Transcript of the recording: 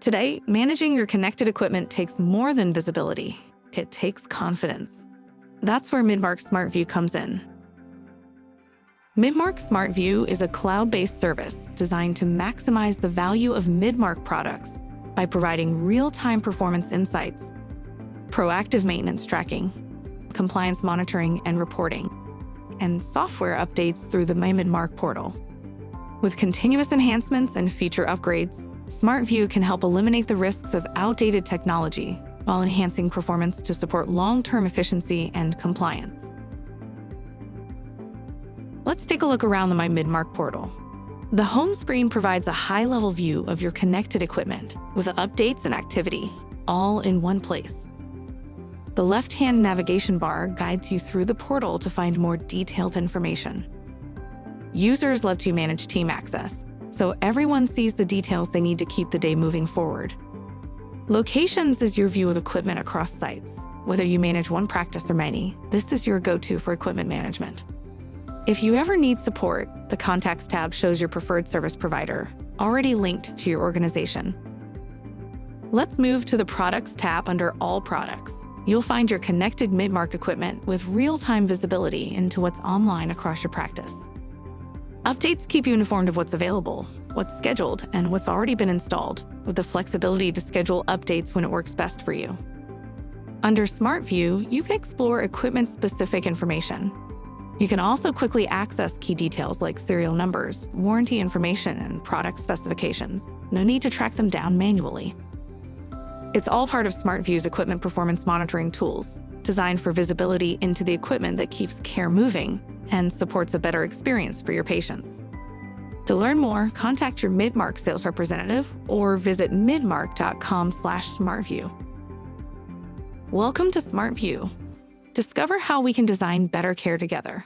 Today, managing your connected equipment takes more than visibility. It takes confidence. That's where Midmark Smart View comes in. Midmark Smart View is a cloud-based service designed to maximize the value of Midmark products by providing real-time performance insights, proactive maintenance tracking, compliance monitoring and reporting, and software updates through the Midmark portal. With continuous enhancements and feature upgrades, Smart View can help eliminate the risks of outdated technology while enhancing performance to support long-term efficiency and compliance. Let's take a look around the Midmark portal. The home screen provides a high-level view of your connected equipment with updates and activity, all in one place. The left-hand navigation bar guides you through the portal to find more detailed information. Users love to manage team access, so everyone sees the details they need to keep the day moving forward. Locations is your view of equipment across sites. Whether you manage one practice or many, this is your go-to for equipment management. If you ever need support, the Contacts tab shows your preferred service provider, already linked to your organization. Let's move to the Products tab under All Products. You'll find your connected Midmark equipment with real-time visibility into what's online across your practice. Updates keep you informed of what's available, what's scheduled, and what's already been installed, with the flexibility to schedule updates when it works best for you. Under Smart View, you can explore equipment-specific information. You can also quickly access key details like serial numbers, warranty information, and product specifications. No need to track them down manually. It's all part of Smart View's equipment performance monitoring tools, designed for visibility into the equipment that keeps care moving and supports a better experience for your patients. To learn more, contact your Midmark sales representative or visit midmark.com/smartview. Welcome to Smart View. Discover how we can design better care together.